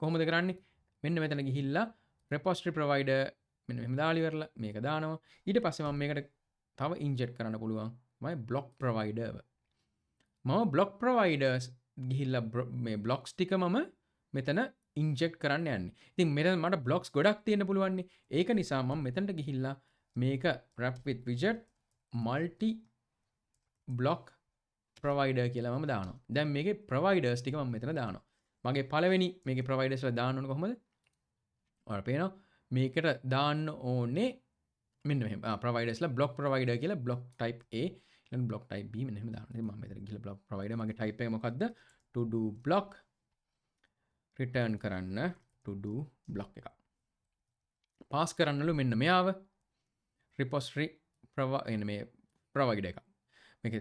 කොහොමද කරන්නේ? මෙන්න මෙතන ගිහිල්ලා repository provider මෙන්න මෙහෙම දාලා ඉවරලා මේක දානවා. ඊට පස්සේ මම මේකට තව ඉන්ජෙක්ට් කරන්න පුළුවන්. මම block provider මම block providers ගිහිල්ලා මේ blocks ටික මම මෙතන ඉන්ජෙක්ට් කරන්න යන්නේ. ඉතින් මෙතන මට blocks ගොඩක් තියෙන්න පුළුවන් නේ. ඒක නිසා මම මෙතනට ගිහිල්ලා මේක wrap with widget multi block provider කියලා මම දානවා. දැන් මේකේ providers ටික මම මෙතන දානවා. මගේ පළවෙනි මේකේ providers වල දාන්න ඕන කොහොමද? ඔයාලට පේනවා මේකට දාන්න ඕනේ මෙන්න මෙහෙම. providers ලා block provider කියලා block type A ඊළඟ block type B මෙන්න මෙහෙම දානවා. ඉතින් මම මෙතන ගිහලා block provider මගේ type එක මොකද්ද? to do block return කරන්න to do block එක. pass කරන්නලු මෙන්න මෙයාව repository මේ provider එක.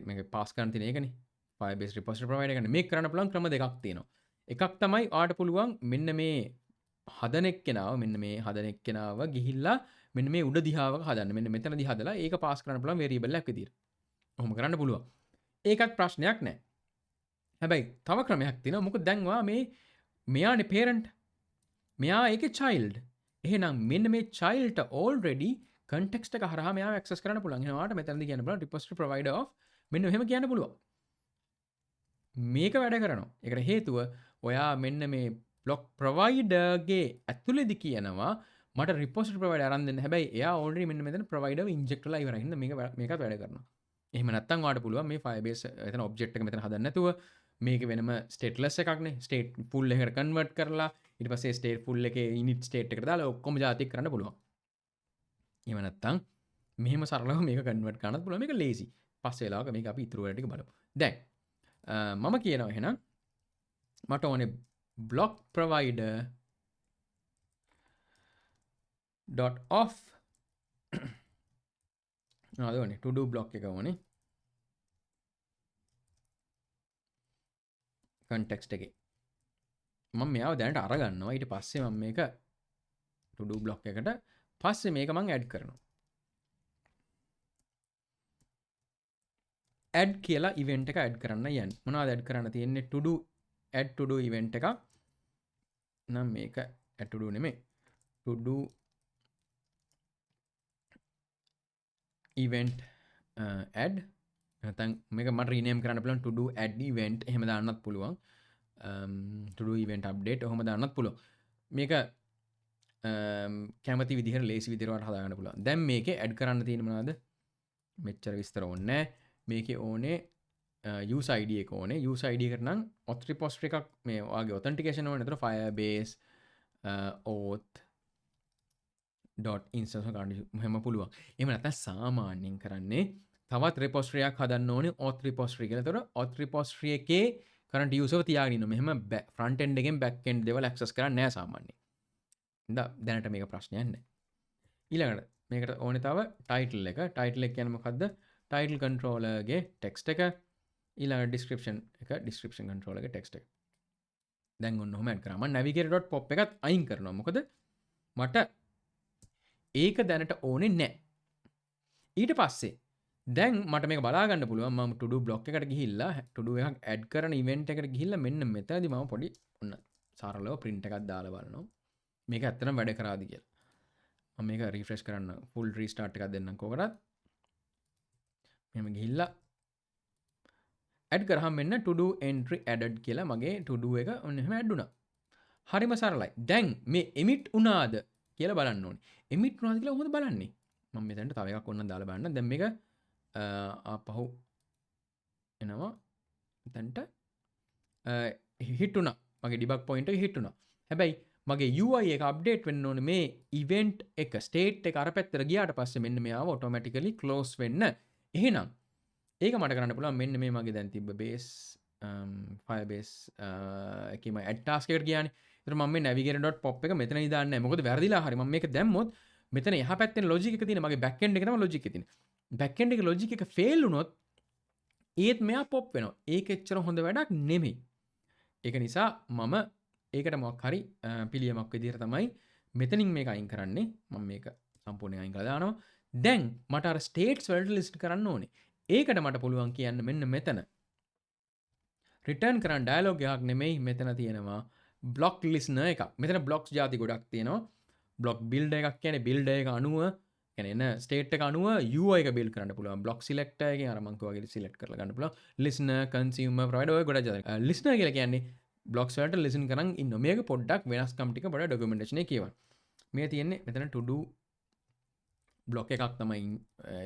මේක pass කරන්න තියෙන එකනේ. Firebase repository provider එක. මේක කරන්න පුළුවන් ක්‍රම දෙකක් තියෙනවා. එකක් තමයි ඔයාලට පුළුවන් මෙන්න මේ හදන එක්කෙනාව ගිහිල්ලා මෙන්න මේ උඩ දිහාවක හදන්න. මෙන්න මෙතනදී හදලා ඒක පාස් කරන්න පුළුවන් variable එකක් විදියට. ඔහොම කරන්න පුළුවන්. ඒකත් ප්‍රශ්නයක් නෑ. හැබැයි තව ක්‍රමයක් තියෙනවා. මොකද දැන් ඔයා මෙයානේ parent. මෙයා ඒකේ child. එහෙනම් මෙන්න මේ child ට already context එක හරහා මෙයාව access කරන්න පුළුවන්. එහෙනම් ඔයාලට මෙතනදී කියන්න පුළුවන් repository provider of මෙන්න මෙහෙම කියන්න පුළුවන්. මේක වැඩ කරනවා. ඒකට හේතුව ඔයා මෙන්න මේ block provider ගේ ඇතුළේදී කියනවා මට repository provider අරන් දෙන්න. හැබැයි එයා already මෙන්න මෙතන provider inject කරලා ඉවරයි. හින්දා මේකත් වැඩ කරනවා. එහෙම නැත්නම් ඔයාලට පුළුවන් මේ Firebase එතන object එක මෙතන හදන්න නැතුව මේක වෙනම stateless එකක්නේ. state full එකකට convert කරලා ඊට පස්සේ state full එකේ init state එකට දාලා ඔක්කොම જાතික් කරන්න පුළුවන්. එහෙම නැත්නම් මෙහෙම සරලව මේක convert කරන්නත් පුළුවන්. මේක lazy. පස්සේ වෙලාවක මේක අපි ඉතුරු වල ටික බලමු. දැන් මම කියනවා එහෙනම් මට ඕනේ block provider dot off ආද ඕනේ to do block එක ඕනේ context එකේ මම මෙයාව දැනට අරගන්නවා ඊට පස්සේ මම මේක to do block එකට පස්සේ මේක මම add කරනවා add කියලා event එක add කරන්න යන්නේ මොනවද add කරන්න තියෙන්නේ to do add to do event එක නම් මේක add to do නෙමෙයි to do event add නැත්නම් මේක මට rename කරන්න පුළුවන් to do add event එහෙම දාන්නත් පුළුවන් to do event update ඔහොම දාන්නත් පුළුවන් මේක කැමති විදිහට ලේසි විදිහට හදාගන්න පුළුවන් දැන් මේකේ add කරන්න තියෙන මොනවද මෙච්චර විස්තර ඕනේ නැහැ මේකේ ඕනේ user id එක ඕනේ user id එකට නම් auth repository එකක් මේ ඔයාගේ authentication ඕනේ නේද Firebase auth .instance ගන්න මෙහෙම පුළුවන්. එහෙම නැත්නම් සාමාන්‍යයෙන් කරන්නේ තවත් repository එකක් හදන්න ඕනේ auth repository කියලා. ඒතකොට auth repository එකේ current user තියාගෙන ඉන්න. මෙහෙම front end එකෙන් back end දේවල් access කරන්නේ නැහැ සාමාන්‍යයෙන්. දැනට මේක ප්‍රශ්නයක් නැහැ. ඊළඟට මේකට ඕනේ තව title එක. title එක කියන්නේ මොකද්ද? title controller ගේ text එක. ඊළඟට description එක description controller ගේ text එක. දැන් ඔන්න ඔහොම add කරා. මම navigator.pop එකත් අයින් කරනවා. මොකද මට ඒක දැනට ඕනේ නැහැ. ඊට පස්සේ දැන් මට මේක බලා ගන්න පුළුවන් මම to do block එකට ගිහිල්ලා to do එකක් add කරන event එකට ගිහිල්ලා මෙන්න මෙතනදී මම පොඩි ඔන්න සරලව print එකක් දාලා බලනවා. මේක ඇත්තටම වැඩ කරාද කියලා. මම මේක refresh කරන්න full restart එකක් දෙන්නම් කොහොමද? මෙහෙම ගිහිල්ලා add කරාම මෙන්න to do entry added කියලා මගේ to do එක ඔන්න එහෙම add වුණා. හරිම සරලයි. දැන් මේ emit වුණාද කියලා බලන්න ඕනේ. emit වුණාද කියලා කොහොමද බලන්නේ? මම මෙතනට තව එකක් ඕනනම් දාලා බලන්න. දැන් මේක ආපහු එනවා. මෙතනට hit වුණා. මගේ debug point එක hit වුණා. හැබැයි මගේ UI එක update වෙන්න ඕනේ මේ event එක state එක අර පැත්තට ගියාට පස්සේ මෙන්න මෙයාව automatically close වෙන්න. එහෙනම් ඒක මට කරන්න පුළුවන් මෙන්න මේ මගේ දැන් තිබ්බ base Firebase එකේම add task එකට ගියානේ. ඒතර මම මේ navigator.pop එක මෙතන දාන්නේ නැහැ. මොකද වැරදිලා හරි. මම මේක දැම්මොත් මෙතන එහා පැත්තේ logic එක තියෙන මගේ back end එක තමයි logic එක තියෙන්නේ. back end එකේ logic එක fail වුණොත් ඒත් මෙයා pop වෙනවා. ඒක එච්චර හොඳ වැඩක් නෙමෙයි. ඒක නිසා මම ඒකට මොකක් හරි පිළියමක් විදිහට තමයි මෙතනින් මේක අයින් කරන්නේ. මම මේක සම්පූර්ණයෙන් අයින් කරලා දානවා. දැන් මට අර states වලට list කරන්න ඕනේ. ඒකට මට පුළුවන් කියන්න මෙන්න මෙතන return කරන්න dialog එකක් නෙමෙයි මෙතන තියෙනවා බ්ලොක් ලිස්නර් එකක්. මෙතන බ්ලොක්ස් ಜಾති ගොඩක් තියෙනවා. බ්ලොක් බිල්ඩර් එකක් කියන්නේ බිල්ඩර් එක අනුව කියන්නේ එන ස්ටේට් එක අනුව UI එක බිල්ඩ් කරන්න පුළුවන්. බ්ලොක් සිලෙක්ටර් එකෙන් අර මං කිව්වා වගේ සිලෙක්ට් කරලා ගන්න පුළුවන්. ලිස්නර්, කන්සියුමර්, ප්‍රොවයිඩර් ඔය ගොඩක් ಜಾති. ලිස්නර් කියලා කියන්නේ බ්ලොක්ස් වලට ලිසන් කරන් ඉන්නවා. මේක පොඩ්ඩක් වෙනස්කම් ටික පොඩ්ඩක් ඩොකියුමන්ටේෂන් එකේ කියවන්න. මේ තියෙන්නේ මෙතන to do බ්ලොක් එකක් තමයි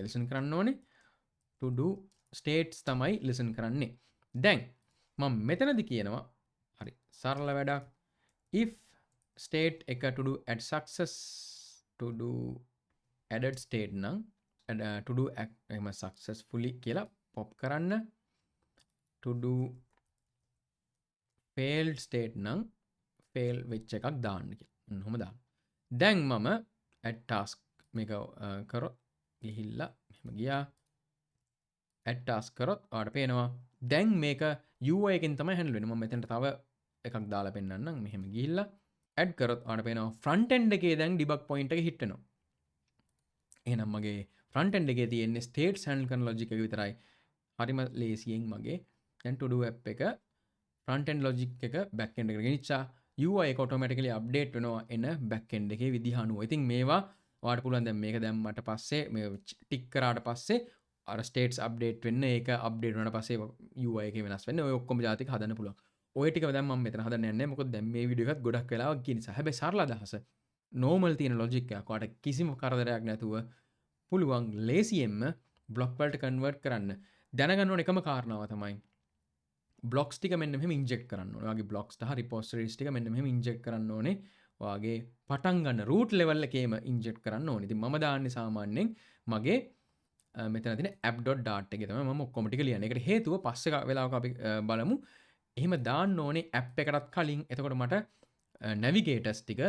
ලිසන් කරන්න ඕනේ. to do states තමයි ලිසන් කරන්නේ. දැන් මම මෙතනදි කියනවා හරි සරල වැඩක්. if state එක to do add success to do added state නම් to do එහෙම successfully කියලා pop කරන්න. to do failed state නම් fail වෙච්ච එකක් දාන්න කියලා. ඔහොම දාන්න. දැන් මම add task මේක කරොත් ගිහිල්ලා මෙහෙම ගියා. add task කරොත් ඔයාලට පේනවා දැන් මේක UI එකෙන් තමයි handle වෙන්නේ. මම මෙතනට තව එකක් දාලා පෙන්නන්නම්. මෙහෙම ගිහිල්ලා add කරොත් ඔයාලට පේනවා front end එකේ දැන් debug point එක hit වෙනවා. එහෙනම් මගේ front end එකේ තියෙන්නේ states handle කරන logic එක විතරයි. හරිම ලේසියෙන් මගේ දැන් to do app එක front end logic එක back end එකට ගෙනිච්චා. UI එක automatically update වෙනවා එන back end එකේ විදිහ අනුව. ඉතින් මේවා ඔයාලට පුළුවන් දැන් මේක දැම්මට පස්සේ මේ ටික් කරාට පස්සේ අර states update වෙන්න ඒක update වුණාට පස්සේ UI එකේ වෙනස් වෙන්න ඔය ඔක්කොම જાතික හදන්න පුළුවන්. ඔය ටික දැන් මම මෙතන හදන්න යන්නේ මොකද දැන් මේ වීඩියෝ එකත් ගොඩක් වෙලාවක් ගිය නිසා. හැබැයි සරල අදහස normal තියෙන logic එකක් ඔයාලට කිසිම කරදරයක් නැතුව පුළුවන් ලේසියෙන්ම block වලට convert කරන්න. දැනගන්න ඕන එකම කාරණාව තමයි blocks ටික මෙන්න මෙහෙම inject කරන්න ඕනේ. ඔයාගේ blocks සහ repositories ටික මෙන්න මෙහෙම inject කරන්න ඕනේ. ඔයාගේ පටන් ගන්න root level එකේම inject කරන්න ඕනේ. ඉතින් මම දාන්නේ සාමාන්‍යයෙන් මගේ මෙතන තියෙන app.dart එකේ තමයි මම ඔක්කොම ටික ලියන්නේ. ඒකට හේතුව පස්සේ වෙලාවක අපි බලමු. එහෙම දාන්න ඕනේ app එකටත් කලින්. එතකොට මට navigators ටික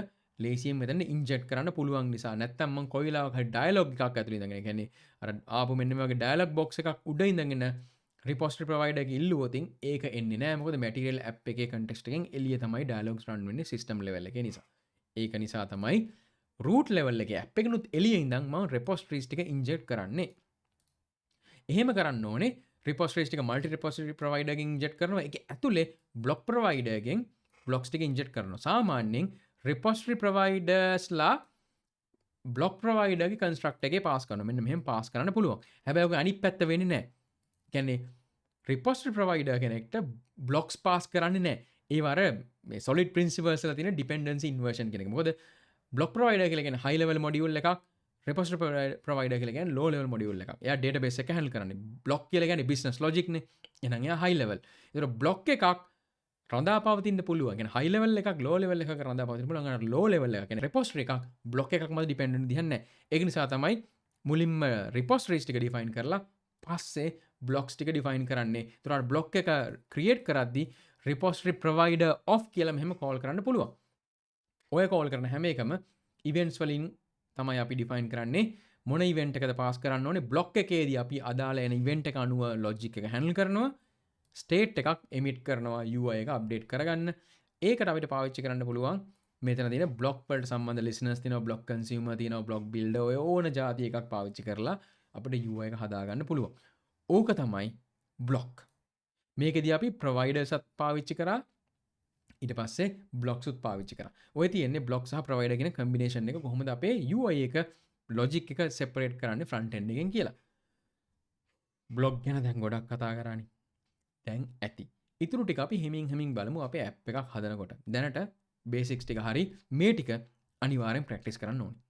ලේසියෙන් මෙතන inject කරන්න පුළුවන් නිසා. නැත්තම් මම කොයි වෙලාවක හරි dialog එකක් ඇතුළේ ඉඳගෙන කියන්නේ අර ආපු මෙන්න මේ වගේ dialog box එකක් උඩ ඉඳගෙන repository provider එක ඉල්ලුවොත් ඒක එන්නේ නැහැ. මොකද material app එකේ context එකෙන් එළිය තමයි dialogs run වෙන්නේ system level එකේ නිසා. ඒක නිසා තමයි root level එකේ app එකනුත් එළියේ ඉඳන් මම repositories ටික inject කරන්නේ. එහෙම කරන්න ඕනේ repositories ටික multi repository provider එකෙන් inject කරනවා. ඒක ඇතුලේ block provider එකෙන් blocks ටික inject කරනවා. සාමාන්‍යයෙන් repository providersලා block provider එකේ construct එකේ pass කරනවා. මෙන්න මෙහෙම pass කරන්න පුළුවන්. හැබැයි ඔක අනිත් පැත්ත වෙන්නේ නැහැ. කියන්නේ repository provider කෙනෙක්ට blocks pass කරන්නේ නැහැ. ඒ වර මේ solid principles වල තියෙන dependency inversion කියන එක. මොකද block provider කියලා කියන්නේ high level module එකක්, repository provider කියලා කියන්නේ low level module එකක්. එයා database එක handle කරන්නේ. block කියලා කියන්නේ business logic නේ. එහෙනම් එයා high level. ඒතර block එකක් රඳා පවතින්න පුළුවන්. කියන්නේ high level එකක් low level එකක රඳා පවතින්න පුළුවන්. අර low level එක කියන්නේ repository එකක් block එකක් මත dependent දිහන්නේ නැහැ. ඒක නිසා තමයි මුලින්ම repositories ටික define කරලා පස්සේ blocks ටික define කරන්නේ. ඒතර අර block එක create කරද්දී repository provider of කියලා මෙහෙම call කරන්න පුළුවන්. ඔය call කරන හැම එකම events වලින් තමයි අපි define කරන්නේ. මොන event එකද pass කරන්න ඕනේ block එකේදී අපි අදාළ එන event එක අනුව logic එක handle කරනවා. state එකක් emit කරනවා UI එක update කරගන්න. ඒකට අපිට පාවිච්චි කරන්න පුළුවන් මෙතන තියෙන block වලට සම්බන්ධ listeners තියෙනවා, block consumer තියෙනවා, block builder ඔය ඕන જાති එකක් පාවිච්චි කරලා අපිට UI එක හදාගන්න පුළුවන්. ඕක තමයි block. මේකෙදී අපි providers අත් පාවිච්චි කරා. ඊට පස්සේ blocks උත් පාවිච්චි කරා. ඔය තියෙන්නේ block සහ provider කියන combination එක කොහොමද අපේ UI එක logic එක separate කරන්නේ front end එකෙන් කියලා. block ගැන දැන් ගොඩක් කතා කරානේ. දැන් ඇති. ඉතුරු ටික අපි හිමින් බලමු අපේ app එකක් හදනකොට. දැනට basics ටික හරි මේ ටික අනිවාර්යෙන් practice කරන්න ඕනේ.